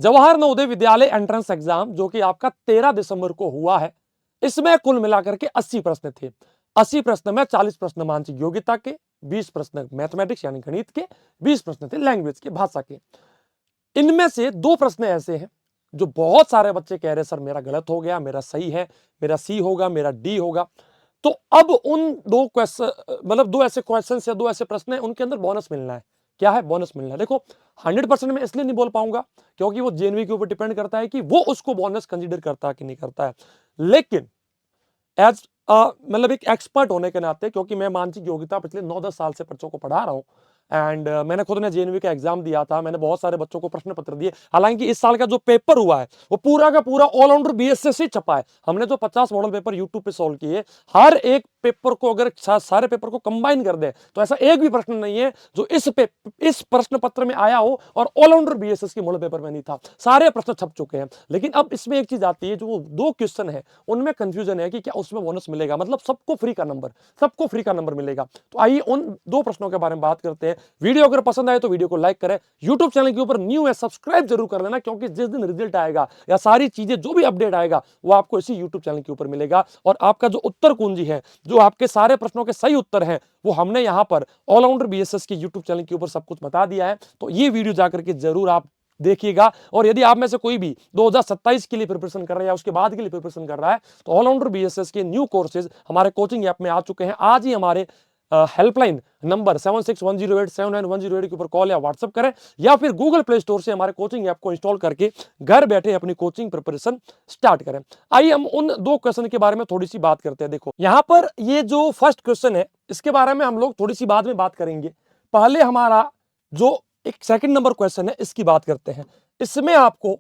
Jawahar Navodaya Vidyalaya entrance exam जो कि आपका 13 दिसंबर को हुआ है, इसमें कुल मिलाकर के 80 प्रश्न थे। 80 प्रश्न में 40 प्रश्न मानसिक योग्यता के, 20 प्रश्न मैथमेटिक्स यानी गणित के, 20 प्रश्न थे लैंग्वेज के, भाषा के। इनमें से 2 प्रश्न ऐसे हैं जो बहुत सारे बच्चे कह रहे सर मेरा गलत हो गया, मेरा सही है, मेरा सी होगा, मेरा डी होगा। तो अब उन 2 क्वेश्चन मतलब 2 ऐसे क्वेश्चन या 2 ऐसे प्रश्न हैं, उनके अंदर बोनस मिलना है। क्या है? बोनस मिलना है। देखो 100% मैं इसलिए नहीं बोल पाऊंगा क्योंकि वो जेएनवी के ऊपर डिपेंड करता है कि वो उसको बोनस कंसीडर करता है कि नहीं करता है। लेकिन एज मतलब एक एक्सपर्ट होने के नाते, क्योंकि मैं मानसिक योग्यता पिछले 9-10 साल से बच्चों को पढ़ा रहा हूं एंड मैंने खुद ने जेएनवी का एग्जाम दिया था, मैंने बहुत सारे बच्चों को प्रश्न पत्र दिए। हालांकि इस साल का जो पेपर हुआ है वो पूरा का पूरा ऑलराउंडर बीएसएस से छपा है। हमने जो 50 मॉडल पेपर यूट्यूब पे सॉल्व किए, हर एक पेपर को अगर सारे पेपर को कंबाइन कर दे तो ऐसा एक भी प्रश्न नहीं है जो इस प्रश्न पत्र में आया हो और ऑलराउंडर बीएसएस के मॉडल पेपर में नहीं था। सारे प्रश्न छप चुके हैं। लेकिन अब इसमें एक चीज आती है, जो वो 2 क्वेश्चन है उनमें कंफ्यूजन है कि क्या उसमें बोनस मिलेगा, मतलब सबको फ्री का नंबर मिलेगा। तो आइए उन 2 प्रश्नों के बारे में बात करते हैं। वीडियो अगर पसंद आए तो वीडियो को लाइक करें, यूट्यूब चैनल के ऊपर न्यू है सब्सक्राइब जरूर कर लेना, क्योंकि जिस दिन रिजल्ट आएगा या सारी चीजें जो भी अपडेट आएगा वो आपको इसी यूट्यूब चैनल के ऊपर मिलेगा। और आपका जो उत्तर कुंजी है, जो आपके सारे प्रश्नों के सही उत्तर हैं, वो हमने यहां पर ऑलराउंडर बीएसएस के यूट्यूब चैनल के ऊपर सब कुछ बता दिया है। तो ये वीडियो जाकर के जरूर आप देखिएगा। और यदि आप में से कोई भी 2027 के लिए प्रिपरेशन कर रहा है या उसके बाद के लिए प्रिपरेशन कर रहा है, तो ऑलराउंडर बीएसएस के न्यू कोर्सेज हमारे कोचिंग ऐप में आ चुके हैं। आज ही हमारे हेल्पलाइन नंबर 7610879108 के ऊपर कॉल या व्हाट्सएप करें, या फिर गूगल प्ले स्टोर से हमारे कोचिंग ऐप को इंस्टॉल करके घर बैठे अपनी कोचिंग प्रिपरेशन स्टार्ट करें। आइए हम उन 2 क्वेश्चन के बारे में थोड़ी सी बात करते हैं। देखो यहां पर ये जो फर्स्ट क्वेश्चन है, इसके बारे में हम लोग थोड़ी सी बाद में बात करेंगे। पहले हमारा जो एक सेकंड नंबर क्वेश्चन है इसकी बात करते हैं। इसमें आपको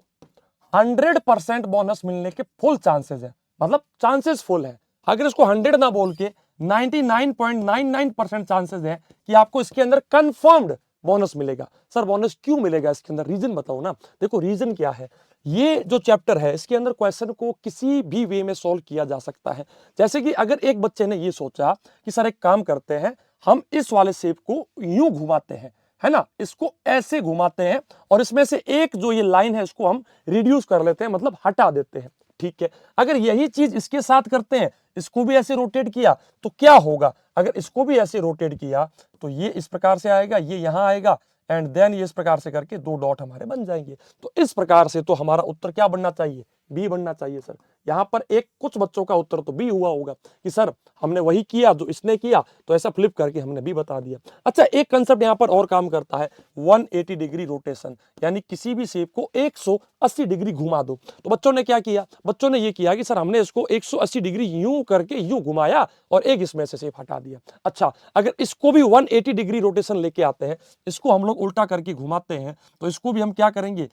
100% बोनस मिलने के फुल चांसेस है, मतलब चांसेस फुल है। अगर इसको 100 ना बोल के 99.99% चांसेस है कि आपको इसके अंदर कंफर्म्ड बोनस मिलेगा। सर बोनस क्यों मिलेगा इसके अंदर, रीजन बताओ ना। देखो रीजन क्या है, ये जो चैप्टर है इसके अंदर क्वेश्चन को किसी भी वे में सॉल्व किया जा सकता है। जैसे कि अगर एक बच्चे ने ये सोचा कि सर एक काम करते हैं, हम इस वाले शेप को यूं घुमाते हैं, है ना, इसको ऐसे घुमाते हैं और इसमें से एक जो ये लाइन है इसको हम रिड्यूस कर लेते हैं, मतलब हटा देते हैं। ठीक है, अगर यही चीज इसके साथ करते हैं, इसको भी ऐसे रोटेट किया तो क्या होगा, अगर इसको भी ऐसे रोटेट किया तो ये इस प्रकार से आएगा, ये यहां आएगा एंड देन ये इस प्रकार से करके 2 डॉट हमारे बन जाएंगे। तो इस प्रकार से तो हमारा उत्तर क्या बनना चाहिए, बी बनना चाहिए सर। यहां पर एक कुछ बच्चों का उत्तर तो बी हुआ होगा कि सर हमने वही किया जो इसने किया, तो ऐसा फ्लिप करके हमने बी बता दिया। अच्छा, एक कंसेप्ट यहां पर और काम करता है, 180 डिग्री रोटेशन, यानी किसी भी शेप को 180 डिग्री घुमा दो। तो बच्चों ने क्या किया, बच्चों ने ये किया कि सर हमने इसको 180 डिग्री यूं करके यूं घुमाया और एक इसमें से शेप हटा दिया। अच्छा, अगर इसको भी 180 डिग्री रोटेशन लेके आते हैं, इसको हम लोग उल्टा करके घुमाते हैं, तो इसको भी हम क्या करेंगे,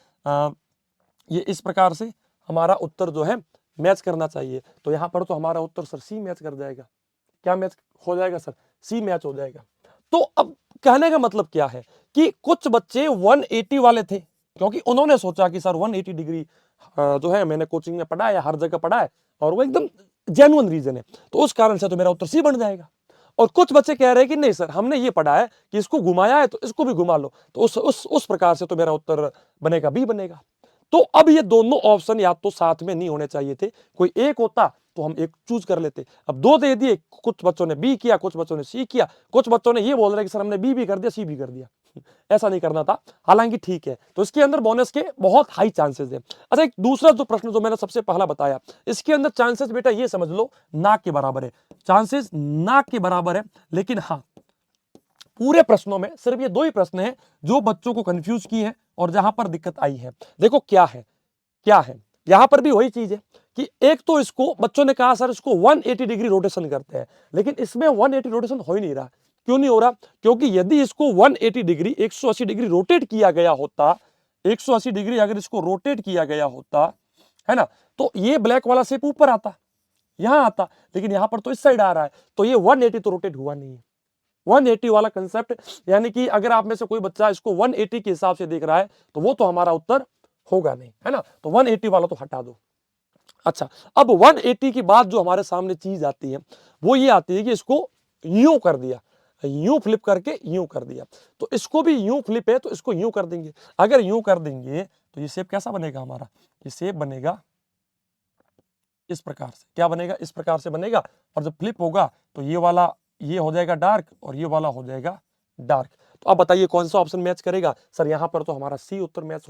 ये इस प्रकार से हमारा उत्तर जो है मैच करना चाहिए। तो यहां पर तो हमारा उत्तर सर सी मैच कर जाएगा। क्या मैच हो जाएगा सर, सी मैच हो जाएगा। तो अब कहने का मतलब क्या है कि कुछ बच्चे 180 वाले थे, क्योंकि उन्होंने सोचा कि सर 180 डिग्री जो है मैंने कोचिंग में पढ़ा है, हर जगह पढ़ा है और वो एकदम जेन्युइन रीजन है, तो उस कारण से तो मेरा उत्तर सी बन जाएगा। और कुछ बच्चे कह रहे हैं कि नहीं सर हमने ये पढ़ा है कि इसको घुमाया है तो इसको भी घुमा लो, तो उस प्रकार से तो मेरा उत्तर बनेगा बी बनेगा। तो अब ये दोनों ऑप्शन या तो साथ में नहीं होने चाहिए थे, कोई एक होता तो हम एक चूज कर लेते। अब 2 दे दिए, कुछ बच्चों ने बी किया, कुछ बच्चों ने सी किया, कुछ बच्चों ने ये बोल रहे कि सर हमने बी भी कर दिया, सी भी कर दिया। ऐसा नहीं करना था, हालांकि ठीक है। तो इसके अंदर बोनस के बहुत हाई चांसेस है। अच्छा, एक दूसरा जो प्रश्न जो मैंने सबसे पहला बताया, इसके अंदर चांसेस बेटा ये समझ लो ना के बराबर है, चांसेस ना के बराबर है। लेकिन हाँ, पूरे प्रश्नों में सिर्फ ये 2 ही प्रश्न हैं जो बच्चों को कंफ्यूज किए हैं और जहां पर दिक्कत आई है। देखो क्या है, यहां पर भी वही चीज है कि एक तो इसको बच्चों ने कहा सर इसको 180 डिग्री रोटेशन करते हैं, लेकिन इसमें 180 रोटेशन हो ही नहीं रहा। क्यों नहीं हो रहा, क्योंकि यदि इसको 180 डिग्री 180 डिग्री रोटेट किया गया होता, 180 डिग्री अगर इसको रोटेट किया गया होता, है ना, तो ये ब्लैक वाला शेप ऊपर आता, यहां आता, लेकिन यहां पर तो इस साइड आ रहा है, तो ये 180 तो रोटेट हुआ नहीं है। 180 वाला कंसेप्ट, यानी कि अगर आप में से कोई बच्चा इसको 180 के हिसाब से देख रहा है तो वो तो हमारा उत्तर होगा नहीं, है ना, तो 180 वाला तो हटा दो। अच्छा, अब 180 के बाद जो हमारे सामने चीज आती है वो ये आती है कि इसको यूं कर दिया। यूं फ्लिप करके यूं कर दिया, तो इसको भी यूं फ्लिप है तो इसको यूं कर देंगे। अगर यूं कर देंगे तो ये शेप कैसा बनेगा हमारा, ये शेप बनेगा इस प्रकार से। क्या बनेगा, इस प्रकार से बनेगा। और जब फ्लिप होगा तो ये वाला ये हो जाएगा डार्क और ये वाला हो जाएगा डार्क। तो अब बताइए कौन सा ऑप्शन मैच करेगा। सर यहाँ पर तो हमारा सी उत्तर मैच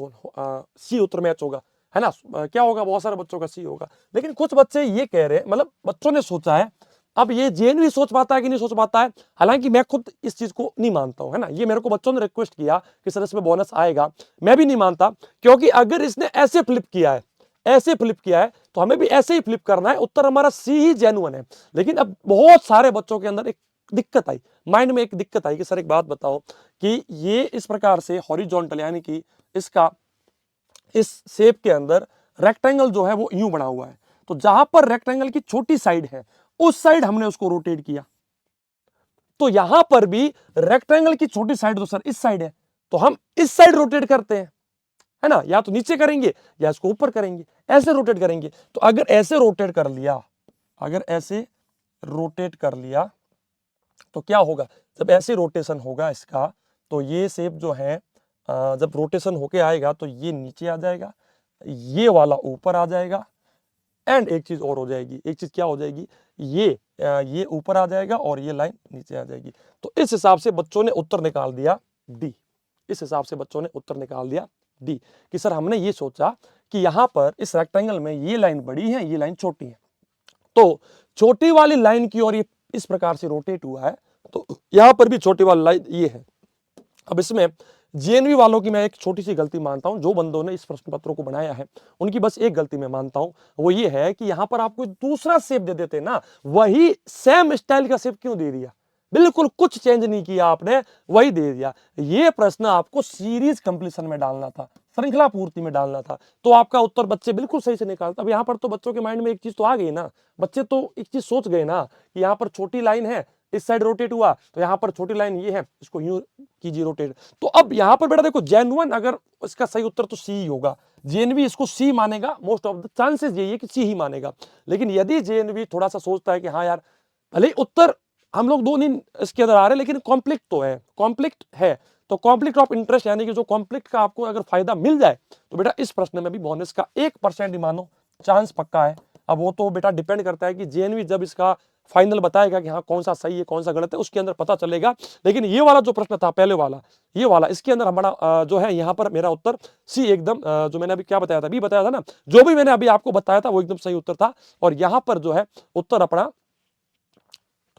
सी उत्तर मैच होगा, है ना। क्या होगा, बहुत सारे बच्चों का सी होगा। लेकिन कुछ बच्चे ये कह रहे हैं, मतलब बच्चों ने सोचा है, अब ये जेन भी सोच पाता है कि नहीं सोच पाता है, हालांकि मैं खुद इस चीज को नहीं मानता हूं, है ना। ये मेरे को बच्चों ने रिक्वेस्ट किया कि सर इसमें बोनस आएगा, मैं भी नहीं मानता, क्योंकि अगर इसने ऐसे फ्लिप किया है, ऐसे फ्लिप किया है, तो हमें भी ऐसे ही फ्लिप करना है। उत्तर हमारा सी ही जेन्युइन है। लेकिन अब बहुत सारे बच्चों के अंदर एक दिक्कत आई, माइंड में एक दिक्कत आई कि सर एक बात बताओ कि ये इस प्रकार से हॉरिजॉन्टल यानी कि इसका इस शेप के अंदर रेक्टेंगल जो है वो यूं बना हुआ है, तो जहां पर रेक्टेंगल की छोटी साइड है उस साइड हमने उसको रोटेट किया, तो यहां पर भी रेक्टेंगल की छोटी साइड तो सर इस साइड है, तो हम इस साइड रोटेट करते हैं, है ना। या तो नीचे करेंगे या इसको ऊपर करेंगे, ऐसे रोटेट करेंगे। तो अगर ऐसे रोटेट कर लिया, अगर ऐसे रोटेट कर लिया तो क्या होगा, जब ऐसे रोटेशन होगा इसका, तो ये शेप जो है जब रोटेशन होके आएगा तो ये नीचे आ जाएगा, ये वाला ऊपर आ जाएगा, एंड एक चीज और हो जाएगी। एक चीज क्या हो जाएगी, ये ऊपर आ जाएगा और ये लाइन नीचे आ जाएगी। तो इस हिसाब से बच्चों ने उत्तर निकाल दिया डी। इस हिसाब से बच्चों ने उत्तर निकाल दिया डी कि सर हमने ये सोचा कि यहां पर इस रेक्टेंगल में ये लाइन बड़ी है, ये लाइन छोटी है, तो छोटी वाली लाइन की ओर ये इस प्रकार से रोटेट हुआ है, तो यहां पर भी छोटी वाली लाइन ये है। अब इसमें जेएनवी वालों की मैं एक छोटी सी गलती मानता हूं, जो बंदों ने इस प्रश्न पत्रों को बनाया है उनकी बस एक गलती मैं मानता हूं, वो ये है कि यहां पर आप कोई दूसरा शेप दे देते ना, वही सेम स्टाइल का शेप क्यों दे दिया, बिल्कुल कुछ चेंज नहीं किया आपने, वही दे दिया। ये प्रश्न आपको सीरीज कंप्लीशन में डालना था, श्रृंखला पूर्ति में डालना था, तो आपका उत्तर बच्चे बिल्कुल सही से निकालते। अब यहाँ पर तो बच्चों के माइंड में एक चीज तो आ गई ना, बच्चे तो एक चीज सोच गए ना कि यहाँ पर छोटी लाइन है, इस साइड रोटेट हुआ, तो यहाँ पर छोटी लाइन ये है, इसको यूं कीजिए रोटेट। तो अब यहाँ पर बेटा देखो जेन्युइन, अगर इसका सही उत्तर तो सी ही होगा, जेएनवी इसको सी मानेगा, मोस्ट ऑफ द चांसेस यही है कि सी ही मानेगा। लेकिन यदि जेएनवी थोड़ा सा सोचता है कि हाँ यार, भले उत्तर हम लोग दो नहीं इसके अंदर आ रहे, लेकिन कॉन्फ्लिक्ट तो है, कॉन्फ्लिक्ट है, तो कॉन्फ्लिक्ट ऑफ इंटरेस्ट यानी कि जो कॉन्फ्लिक्ट का आपको अगर फायदा मिल जाए, तो बेटा इस प्रश्न में भी बोनस का 1% ही मानो चांस पक्का है। अब वो तो बेटा डिपेंड करता है कि जेएनवी जब इसका फाइनल बताएगा कि हाँ कौन सा सही है कौन सा गलत है, उसके अंदर पता चलेगा। लेकिन ये वाला जो प्रश्न था पहले वाला, ये वाला, इसके अंदर हमारा जो है यहाँ पर मेरा उत्तर सी एकदम, जो मैंने अभी क्या बताया था, बी बताया था ना, जो भी मैंने अभी आपको बताया था वो एकदम सही उत्तर था। और यहाँ पर जो है उत्तर अपना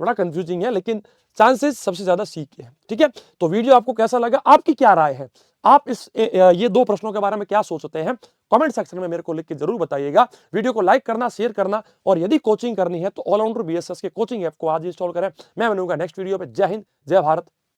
थोड़ा कंफ्यूजिंग है, लेकिन चांसेस सबसे ज्यादा सी के हैं। ठीक है, तो वीडियो आपको कैसा लगा, आपकी क्या राय है, आप ये दो प्रश्नों के बारे में क्या सोचते हैं, कमेंट सेक्शन में मेरे को लिख के जरूर बताइएगा। वीडियो को लाइक करना, शेयर करना, और यदि कोचिंग करनी है तो ऑलराउंडर बीएसएस के कोचिंग ऐप को आज इंस्टॉल करें। मैं मिलूंगा नेक्स्ट वीडियो पे। जय हिंद, जय भारत,